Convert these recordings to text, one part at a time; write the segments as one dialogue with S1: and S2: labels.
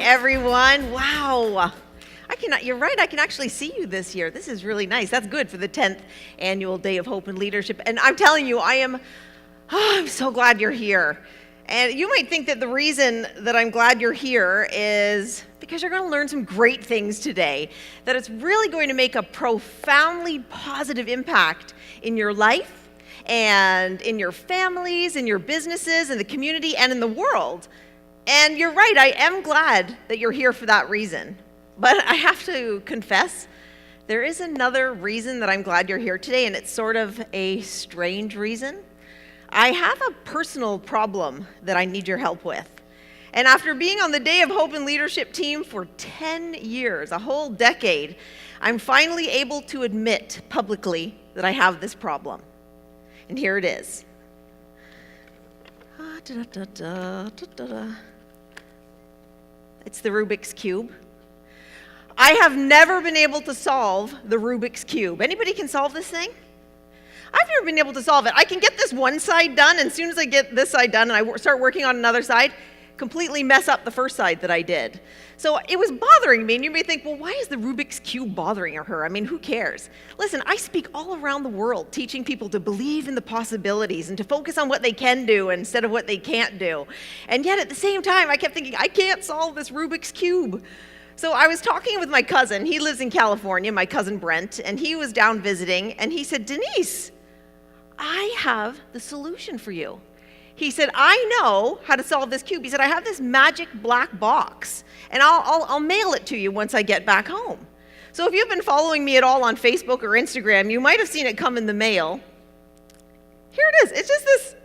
S1: everyone. Wow. You're right, I can actually see you this year. This is really nice. That's good for the 10th annual Day of Hope and Leadership. And I'm telling you, I'm so glad you're here. And you might think that the reason that I'm glad you're here is because you're going to learn some great things today, that it's really going to make a profoundly positive impact in your life and in your families, in your businesses, in the community, and in the world. And you're right, I am glad that you're here for that reason. But I have to confess, there is another reason that I'm glad you're here today, and it's sort of a strange reason. I have a personal problem that I need your help with. And after being on the Day of Hope and Leadership team for 10 years, a whole decade, I'm finally able to admit publicly that I have this problem. And here it is. It's the Rubik's Cube. I have never been able to solve the Rubik's Cube. Anybody can solve this thing? I've never been able to solve it. I can get this one side done, and as soon as I get this side done and I start working on another side, completely mess up the first side that I did. So it was bothering me, and you may think, well, why is the Rubik's Cube bothering her? I mean, who cares? Listen, I speak all around the world teaching people to believe in the possibilities and to focus on what they can do instead of what they can't do. And yet at the same time, I kept thinking, I can't solve this Rubik's Cube. So I was talking with my cousin. He lives in California, my cousin Brent, and he was down visiting, and he said, Denise, I have the solution for you. He said, I know how to solve this cube. He said, I have this magic black box, and I'll mail it to you once I get back home. So if you've been following me at all on Facebook or Instagram, you might have seen it come in the mail. Here it is. It's just this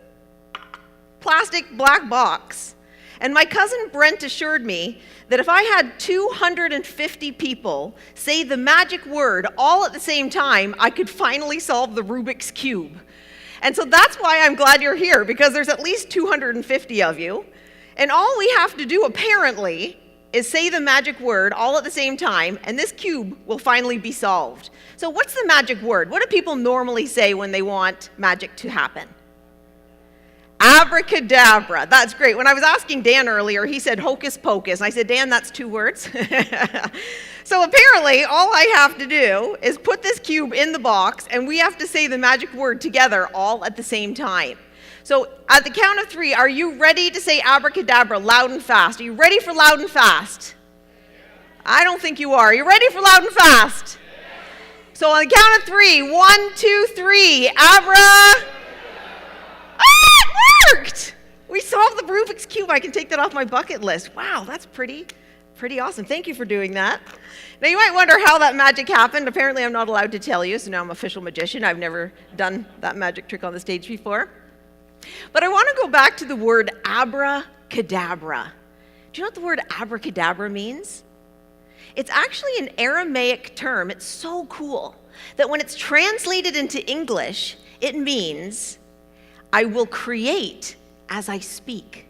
S1: plastic black box. And my cousin Brent assured me that if I had 250 people say the magic word all at the same time, I could finally solve the Rubik's Cube. And so that's why I'm glad you're here, because there's at least 250 of you. And all we have to do, apparently, is say the magic word all at the same time, and this cube will finally be solved. So what's the magic word? What do people normally say when they want magic to happen? Abracadabra. That's great. When I was asking Dan earlier, he said hocus pocus. And I said, Dan, that's 2 words. So apparently, all I have to do is put this cube in the box, and we have to say the magic word together all at the same time. So at the count of 3, are you ready to say abracadabra loud and fast? Are you ready for loud and fast? I don't think you are. Are you ready for loud and fast? So on the count of 3, 1, 2, 3, abra. Worked! We solved the Rubik's Cube. I can take that off my bucket list. Wow, that's pretty awesome. Thank you for doing that. Now, you might wonder how that magic happened. Apparently, I'm not allowed to tell you, so now I'm an official magician. I've never done that magic trick on the stage before. But I want to go back to the word abracadabra. Do you know what the word abracadabra means? It's actually an Aramaic term. It's so cool that when it's translated into English, it means I will create as I speak.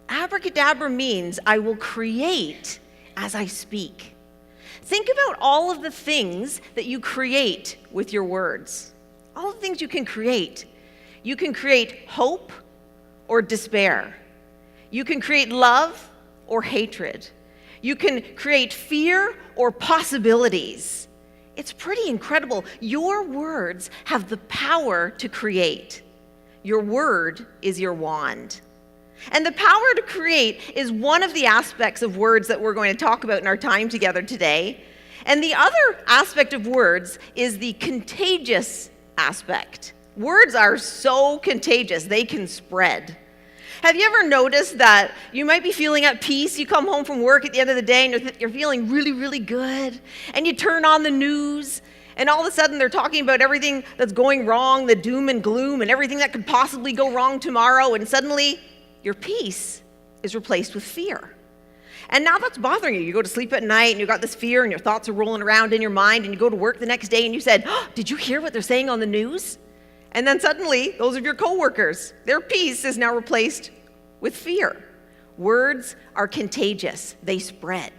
S1: Abracadabra means I will create as I speak. Think about all of the things that you create with your words. All the things you can create. You can create hope or despair. You can create love or hatred. You can create fear or possibilities. It's pretty incredible. Your words have the power to create. Your word is your wand. And the power to create is one of the aspects of words that we're going to talk about in our time together today. And the other aspect of words is the contagious aspect. Words are so contagious, they can spread. Have you ever noticed that you might be feeling at peace, you come home from work at the end of the day and you're feeling really, really good, and you turn on the news, and all of a sudden they're talking about everything that's going wrong, the doom and gloom, and everything that could possibly go wrong tomorrow, and suddenly your peace is replaced with fear. And now that's bothering you. You go to sleep at night and you've got this fear and your thoughts are rolling around in your mind, and you go to work the next day and you said, oh, did you hear what they're saying on the news? And then suddenly, those of your coworkers, their peace is now replaced with fear. Words are contagious. They spread.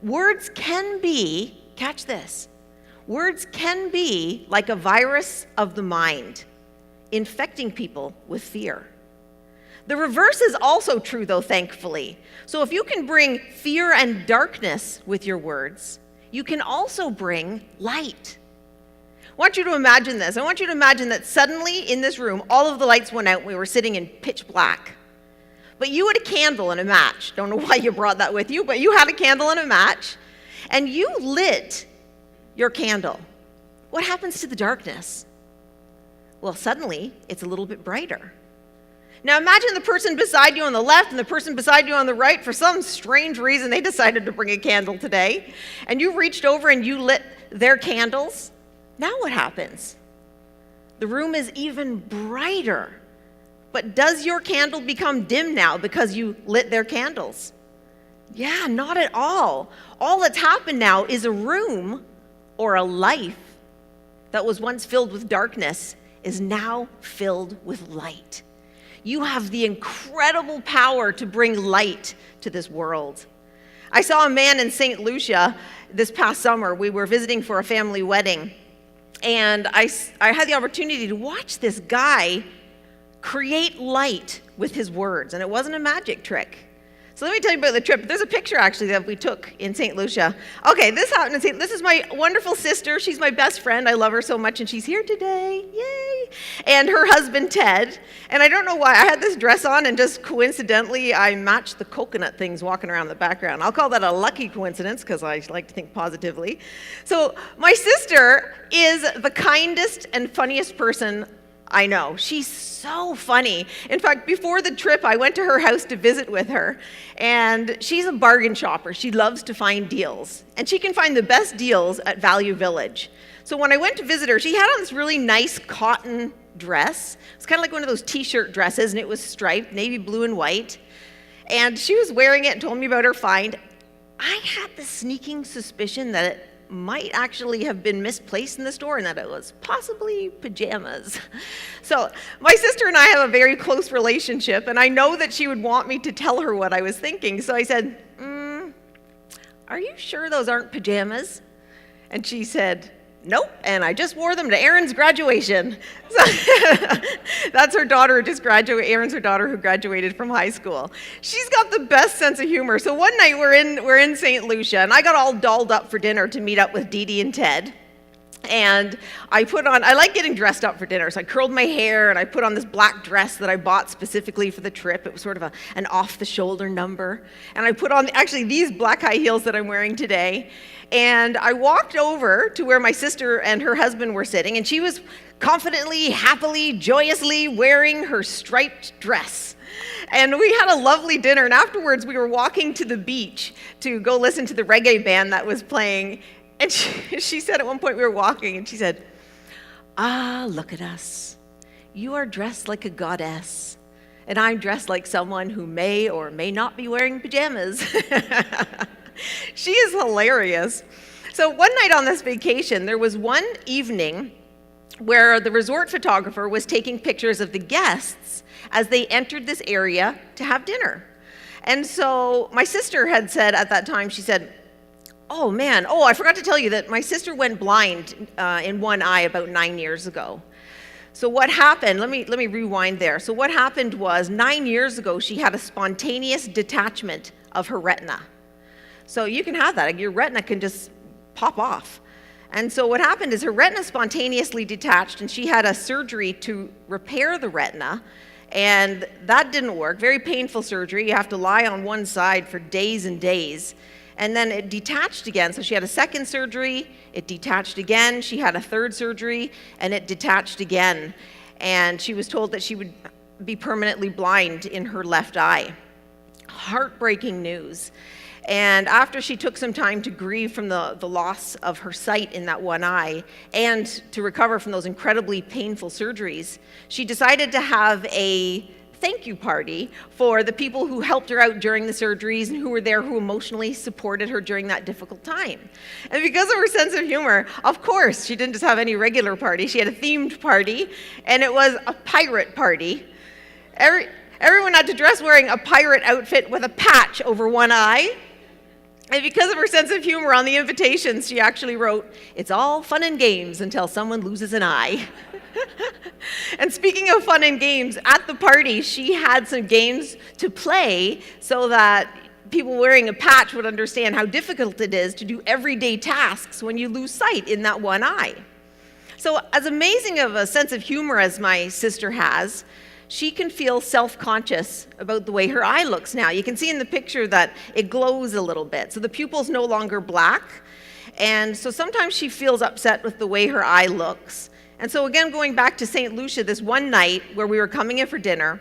S1: Words can be, catch this, words can be like a virus of the mind, infecting people with fear. The reverse is also true, though, thankfully. So if you can bring fear and darkness with your words, you can also bring light. I want you to imagine this. I want you to imagine that suddenly in this room, all of the lights went out and we were sitting in pitch black. But you had a candle and a match. Don't know why you brought that with you, but you had a candle and a match. And you lit your candle. What happens to the darkness? Well, suddenly it's a little bit brighter. Now imagine the person beside you on the left and the person beside you on the right. For some strange reason, they decided to bring a candle today. And you reached over and you lit their candles. Now what happens? The room is even brighter. But does your candle become dim now because you lit their candles? Yeah, not at all. All that's happened now is a room or a life that was once filled with darkness is now filled with light. You have the incredible power to bring light to this world. I saw a man in St. Lucia this past summer. We were visiting for a family wedding, and I had the opportunity to watch this guy create light with his words, and it wasn't a magic trick. So let me tell you about the trip. There's a picture actually that we took in St. Lucia. Okay, this happened in St. This is my wonderful sister. She's my best friend. I love her so much, and she's here today. Yay! And her husband, Ted. And I don't know why. I had this dress on, and just coincidentally, I matched the coconut things walking around in the background. I'll call that a lucky coincidence because I like to think positively. So my sister is the kindest and funniest person I know. She's so funny. In fact, before the trip, I went to her house to visit with her, and she's a bargain shopper. She loves to find deals, and she can find the best deals at Value Village. So when I went to visit her, she had on this really nice cotton dress. It's kind of like one of those t-shirt dresses, and it was striped, navy blue and white, and she was wearing it and told me about her find. I had the sneaking suspicion that it might actually have been misplaced in the store and that it was possibly pajamas. So my sister and I have a very close relationship, and I know that she would want me to tell her what I was thinking. So I said, are you sure those aren't pajamas? And she said, nope, and I just wore them to Erin's graduation. So that's her daughter who just graduated. Erin's her daughter who graduated from high school. She's got the best sense of humor. So one night we're in St. Lucia, and I got all dolled up for dinner to meet up with Dee Dee and Ted. And I like getting dressed up for dinner, so I curled my hair and I put on this black dress that I bought specifically for the trip. It was sort of an off-the-shoulder number. And I put on actually these black high heels that I'm wearing today. And I walked over to where my sister and her husband were sitting, and she was confidently, happily, joyously wearing her striped dress. And we had a lovely dinner, and afterwards we were walking to the beach to go listen to the reggae band that was playing. And she said at one point we were walking, and she said, look at us. You are dressed like a goddess, and I'm dressed like someone who may or may not be wearing pajamas. She is hilarious. So one night on this vacation, there was one evening where the resort photographer was taking pictures of the guests as they entered this area to have dinner. And so my sister had said at that time, she said, oh man, I forgot to tell you that my sister went blind in one eye about 9 years ago. So what happened, let me rewind there. So what happened was 9 years ago, she had a spontaneous detachment of her retina. So you can have that, your retina can just pop off. And so what happened is her retina spontaneously detached, and she had a surgery to repair the retina, and that didn't work. Very painful surgery. You have to lie on one side for days and days. And then it detached again. So she had a second surgery, it detached again. She had a third surgery, and it detached again. And she was told that she would be permanently blind in her left eye. Heartbreaking news. And after she took some time to grieve from the loss of her sight in that one eye and to recover from those incredibly painful surgeries, she decided to have a thank you party for the people who helped her out during the surgeries and who were there, who emotionally supported her during that difficult time. And because of her sense of humor, of course, she didn't just have any regular party. She had a themed party, and it was a pirate party. Everyone had to dress wearing a pirate outfit with a patch over one eye. And because of her sense of humor on the invitations, she actually wrote, "It's all fun and games until someone loses an eye." And speaking of fun and games, at the party, she had some games to play so that people wearing a patch would understand how difficult it is to do everyday tasks when you lose sight in that one eye. So as amazing of a sense of humor as my sister has, she can feel self-conscious about the way her eye looks now. You can see in the picture that it glows a little bit. So the pupil's no longer black. And so sometimes she feels upset with the way her eye looks. And so again, going back to St. Lucia, this one night where we were coming in for dinner,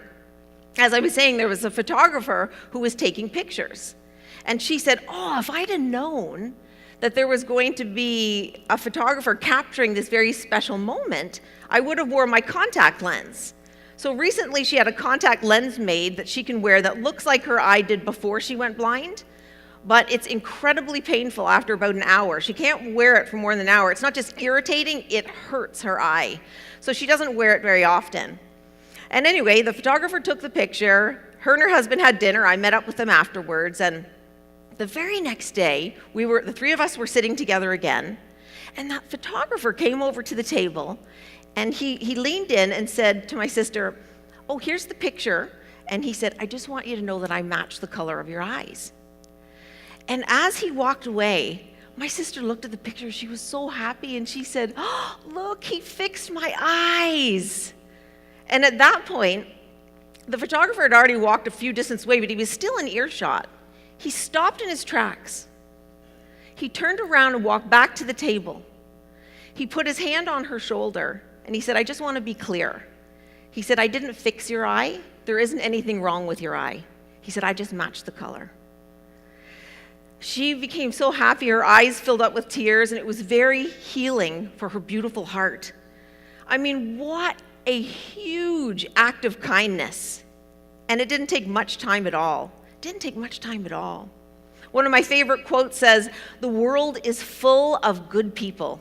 S1: as I was saying, there was a photographer who was taking pictures. And she said, "Oh, if I'd have known that there was going to be a photographer capturing this very special moment, I would have worn my contact lens." So recently she had a contact lens made that she can wear that looks like her eye did before she went blind, but it's incredibly painful after about an hour. She can't wear it for more than an hour. It's not just irritating, it hurts her eye. So she doesn't wear it very often. And anyway, the photographer took the picture. Her and her husband had dinner. I met up with them afterwards, and the very next day, the three of us were sitting together again, and that photographer came over to the table, and he leaned in and said to my sister, "Oh, here's the picture." And he said, "I just want you to know that I match the color of your eyes." And as he walked away, my sister looked at the picture. She was so happy, and she said, "Oh, look, he fixed my eyes." And at that point, the photographer had already walked a few distance away, but he was still in earshot. He stopped in his tracks. He turned around and walked back to the table. He put his hand on her shoulder, and he said, "I just want to be clear." He said, "I didn't fix your eye. There isn't anything wrong with your eye." He said, "I just matched the color." She became so happy, her eyes filled up with tears, and it was very healing for her beautiful heart. I mean, what a huge act of kindness. And it didn't take much time at all. Didn't take much time at all. One of my favorite quotes says, "The world is full of good people.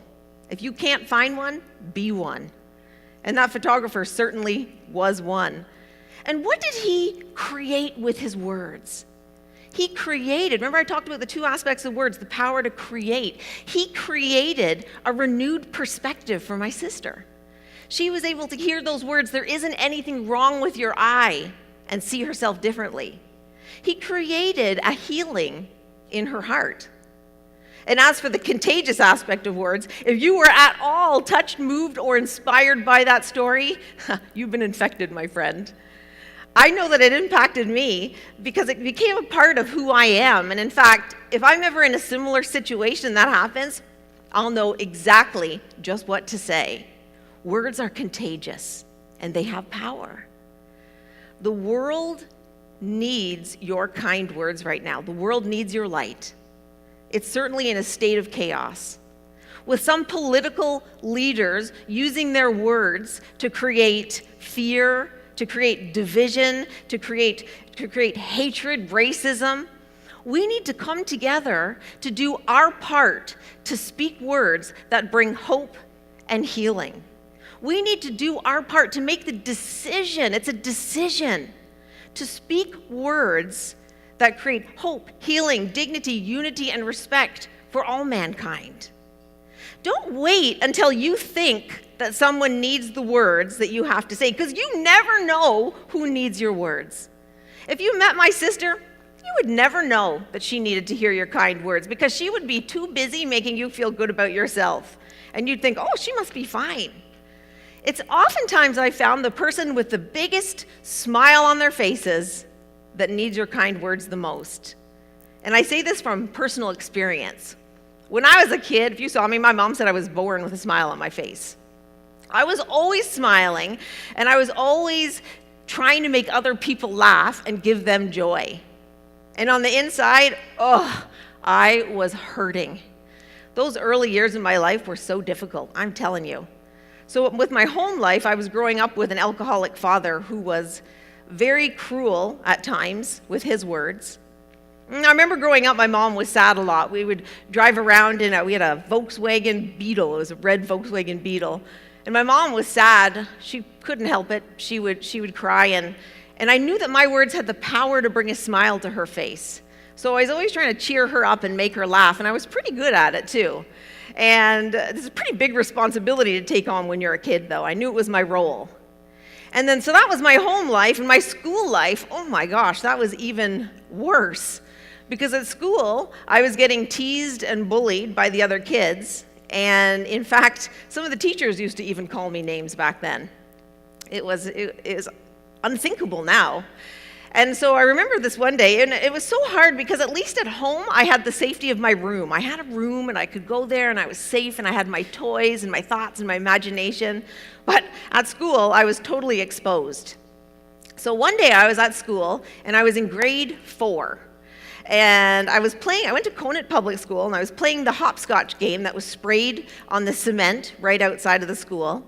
S1: If you can't find one, be one." And that photographer certainly was one. And what did he create with his words? He created, remember I talked about the two aspects of words, the power to create. He created a renewed perspective for my sister. She was able to hear those words, "There isn't anything wrong with your eye," and see herself differently. He created a healing in her heart. And as for the contagious aspect of words, if you were at all touched, moved, or inspired by that story, you've been infected, my friend. I know that it impacted me because it became a part of who I am. And in fact, if I'm ever in a similar situation that happens, I'll know exactly just what to say. Words are contagious, and they have power. The world needs your kind words right now. The world needs your light. It's certainly in a state of chaos, with some political leaders using their words to create fear, to create division, to create hatred, racism. We need to come together to do our part to speak words that bring hope and healing. We need to do our part to make the decision, it's a decision, to speak words that create hope, healing, dignity, unity, and respect for all mankind. Don't wait until you think that someone needs the words that you have to say, because you never know who needs your words. If you met my sister, you would never know that she needed to hear your kind words, because she would be too busy making you feel good about yourself. And you'd think, "Oh, she must be fine." It's oftentimes I found the person with the biggest smile on their faces that needs your kind words the most. And I say this from personal experience. When I was a kid, if you saw me, my mom said I was born with a smile on my face. I was always smiling, and I was always trying to make other people laugh and give them joy. And on the inside, I was hurting. Those early years in my life were so difficult, I'm telling you. So with my home life, I was growing up with an alcoholic father who was very cruel at times with his words. I remember growing up, my mom was sad a lot. We would drive around we had a Volkswagen Beetle. It was a red Volkswagen Beetle. And my mom was sad. She couldn't help it. She would cry. And I knew that my words had the power to bring a smile to her face. So I was always trying to cheer her up and make her laugh, and I was pretty good at it too. And this is a pretty big responsibility to take on when you're a kid, though. I knew it was my role. And then, so that was my home life, and my school life, oh my gosh, that was even worse. Because at school, I was getting teased and bullied by the other kids, and in fact, some of the teachers used to even call me names back then. It was unthinkable now. And so I remember this one day, and it was so hard because at least at home, I had the safety of my room. I had a room, and I could go there, and I was safe, and I had my toys and my thoughts and my imagination. But at school, I was totally exposed. So one day I was at school, and I was in grade 4. And I went to Conant Public School, and I was playing the hopscotch game that was sprayed on the cement right outside of the school.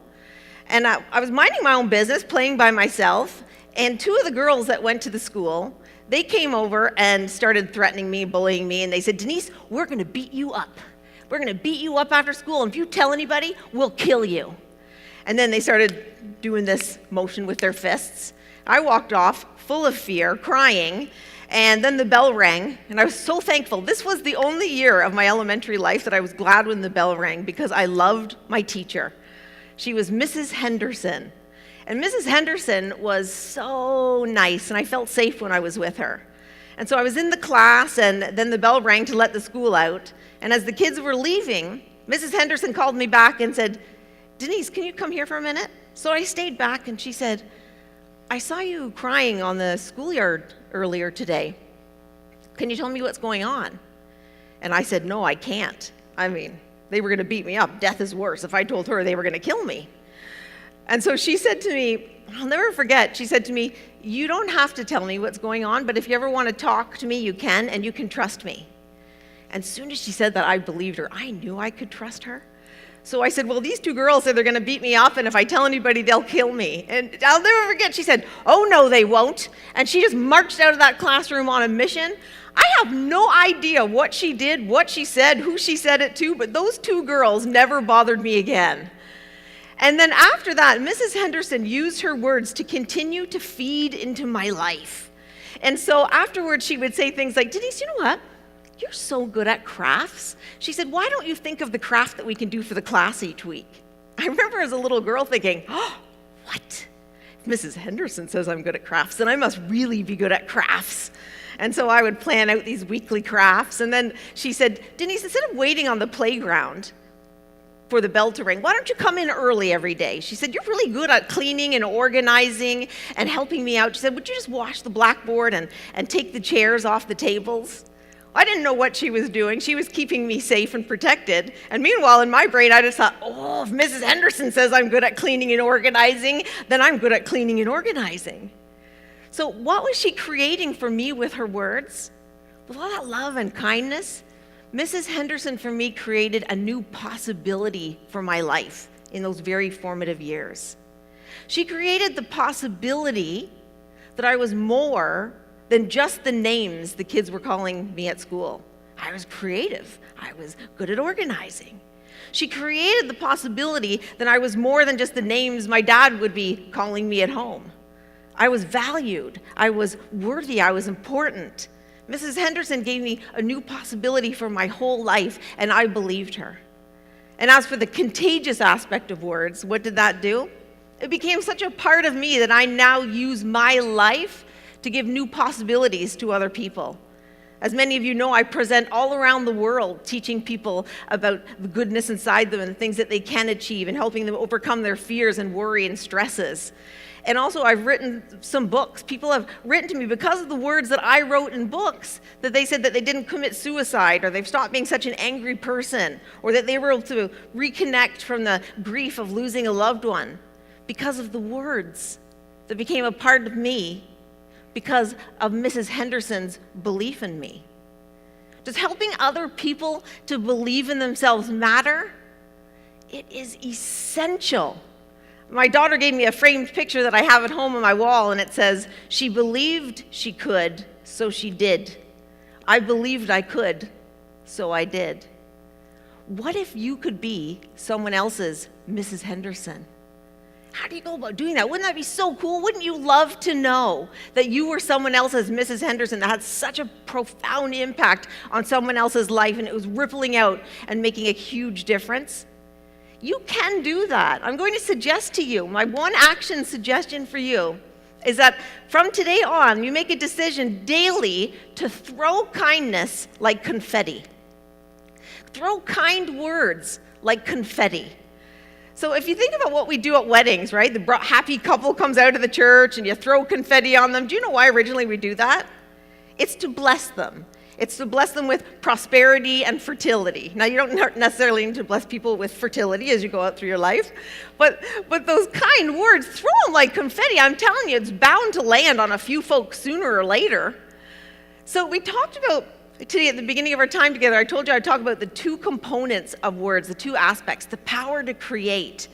S1: And I was minding my own business, playing by myself, and 2 of the girls that went to the school, they came over and started threatening me, bullying me, and they said, "Denise, we're going to beat you up. We're going to beat you up after school, and if you tell anybody, we'll kill you." And then they started doing this motion with their fists. I walked off full of fear, crying, and then the bell rang, and I was so thankful. This was the only year of my elementary life that I was glad when the bell rang because I loved my teacher. She was Mrs. Henderson. And Mrs. Henderson was so nice, and I felt safe when I was with her. And so I was in the class, and then the bell rang to let the school out. And as the kids were leaving, Mrs. Henderson called me back and said, "Denise, can you come here for a minute?" So I stayed back, and she said, "I saw you crying on the schoolyard earlier today. Can you tell me what's going on?" And I said, "No, I can't. I mean, they were going to beat me up. Death is worse. If I told her, they were going to kill me." And so she said to me, I'll never forget, she said to me, "You don't have to tell me what's going on, but if you ever want to talk to me, you can, and you can trust me." And as soon as she said that, I believed her. I knew I could trust her. So I said, "Well, these 2 girls said they're going to beat me up, and if I tell anybody, they'll kill me." And I'll never forget, she said, "Oh, no, they won't." And she just marched out of that classroom on a mission. I have no idea what she did, what she said, who she said it to, but those 2 girls never bothered me again. And then after that, Mrs. Henderson used her words to continue to feed into my life. And so afterwards, she would say things like, "Denise, you know what? You're so good at crafts." She said, "Why don't you think of the craft that we can do for the class each week?" I remember as a little girl thinking, "Oh, what? If Mrs. Henderson says I'm good at crafts, then I must really be good at crafts." And so I would plan out these weekly crafts. And then she said, "Denise, instead of waiting on the playground for the bell to ring, why don't you come in early every day?" She said, "You're really good at cleaning and organizing and helping me out." She said, "Would you just wash the blackboard and take the chairs off the tables?" I didn't know what she was doing. She was keeping me safe and protected. And meanwhile, in my brain, I just thought, oh, if Mrs. Henderson says I'm good at cleaning and organizing, then I'm good at cleaning and organizing. So what was she creating for me with her words? With all that love and kindness, Mrs. Henderson for me created a new possibility for my life in those very formative years. She created the possibility that I was more than just the names the kids were calling me at school. I was creative. I was good at organizing. She created the possibility that I was more than just the names my dad would be calling me at home. I was valued. I was worthy. I was important. Mrs. Henderson gave me a new possibility for my whole life, and I believed her. And as for the contagious aspect of words, what did that do? It became such a part of me that I now use my life to give new possibilities to other people. As many of you know, I present all around the world teaching people about the goodness inside them and the things that they can achieve and helping them overcome their fears and worry and stresses. And also, I've written some books. People have written to me because of the words that I wrote in books, that they said that they didn't commit suicide, or they've stopped being such an angry person, or that they were able to reconnect from the grief of losing a loved one because of the words that became a part of me because of Mrs. Henderson's belief in me. Does helping other people to believe in themselves matter? It is essential. My daughter gave me a framed picture that I have at home on my wall, and it says, "She believed she could, so she did. I believed I could, so I did." What if you could be someone else's Mrs. Henderson? How do you go about doing that? Wouldn't that be so cool? Wouldn't you love to know that you were someone else as Mrs. Henderson that had such a profound impact on someone else's life and it was rippling out and making a huge difference? You can do that. I'm going to suggest to you, my one action suggestion for you is that from today on, you make a decision daily to throw kindness like confetti. Throw kind words like confetti. So if you think about what we do at weddings, right? The happy couple comes out of the church and you throw confetti on them. Do you know why originally we do that? It's to bless them. It's to bless them with prosperity and fertility. Now, you don't necessarily need to bless people with fertility as you go out through your life, but those kind words, throw them like confetti. I'm telling you, it's bound to land on a few folks sooner or later. So we talked about today at the beginning of our time together, I told you I'd talk about the two components of words, the two aspects, the power to create.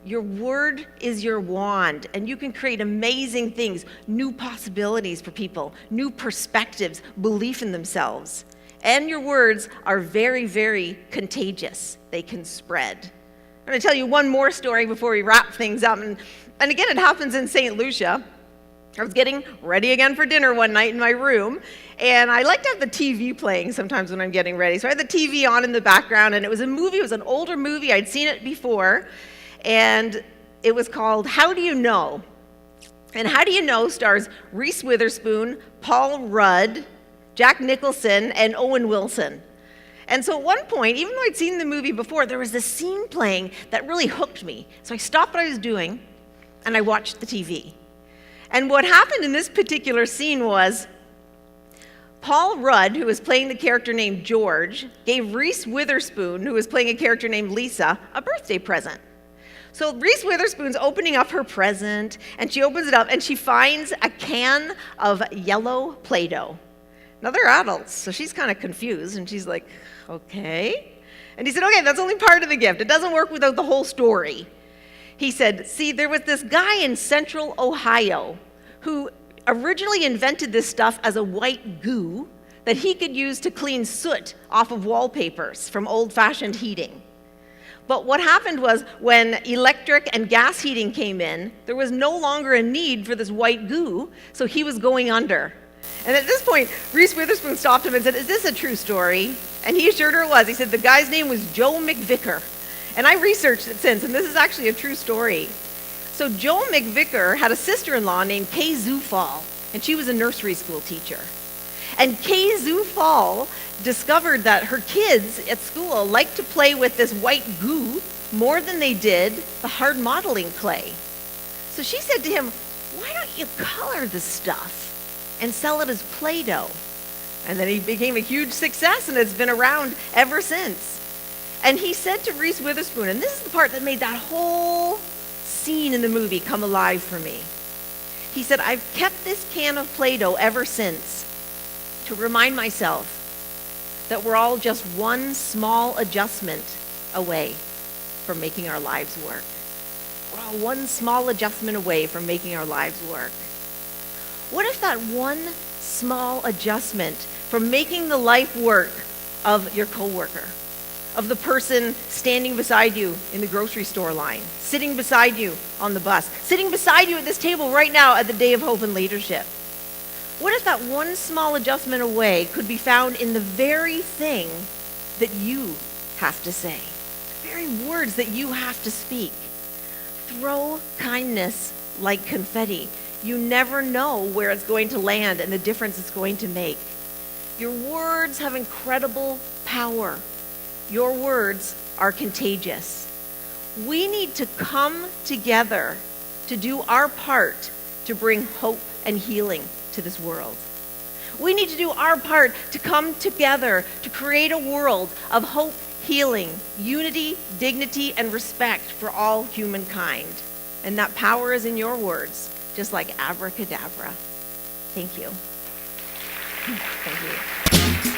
S1: Your word is your wand, and you can create amazing things, new possibilities for people, new perspectives, belief in themselves. And your words are very, very contagious. They can spread. I'm going to tell you one more story before we wrap things up. And again, it happens in St. Lucia. I was getting ready again for dinner one night in my room, and I like to have the TV playing sometimes when I'm getting ready. So I had the TV on in the background, and it was a movie. It was an older movie. I'd seen it before, and it was called How Do You Know? And How Do You Know stars Reese Witherspoon, Paul Rudd, Jack Nicholson, and Owen Wilson. And so at one point, even though I'd seen the movie before, there was this scene playing that really hooked me. So I stopped what I was doing, and I watched the TV. And what happened in this particular scene was Paul Rudd, who was playing the character named George, gave Reese Witherspoon, who was playing a character named Lisa, a birthday present. So Reese Witherspoon's opening up her present, and she opens it up, and she finds a can of yellow Play-Doh. Now, they're adults, so she's kind of confused, and she's like, okay. And he said, okay, that's only part of the gift. It doesn't work without the whole story. He said, see, there was this guy in central Ohio who originally invented this stuff as a white goo that he could use to clean soot off of wallpapers from old-fashioned heating. But what happened was when electric and gas heating came in, there was no longer a need for this white goo, so he was going under. And at this point, Reese Witherspoon stopped him and said, is this a true story? And he assured her it was. He said the guy's name was Joe McVicker. And I researched it since, and this is actually a true story. So Joe McVicker had a sister-in-law named Kay Zufall, and she was a nursery school teacher. And Kay Zufall discovered that her kids at school liked to play with this white goo more than they did the hard modeling clay. So she said to him, why don't you color this stuff and sell it as Play-Doh? And then he became a huge success, and it's been around ever since. And he said to Reese Witherspoon, and this is the part that made that whole scene in the movie come alive for me. He said, I've kept this can of Play-Doh ever since to remind myself that we're all just one small adjustment away from making our lives work. We're all one small adjustment away from making our lives work. What if that one small adjustment from making the life work of your coworker, of the person standing beside you in the grocery store line, sitting beside you on the bus, sitting beside you at this table right now at the Day of Hope and Leadership? What if that one small adjustment away could be found in the very thing that you have to say, the very words that you have to speak? Throw kindness like confetti. You never know where it's going to land and the difference it's going to make. Your words have incredible power. Your words are contagious. We need to come together to do our part to bring hope and healing to this world. We need to do our part to come together to create a world of hope, healing, unity, dignity, and respect for all humankind. And that power is in your words, just like abracadabra. Thank you. Thank you.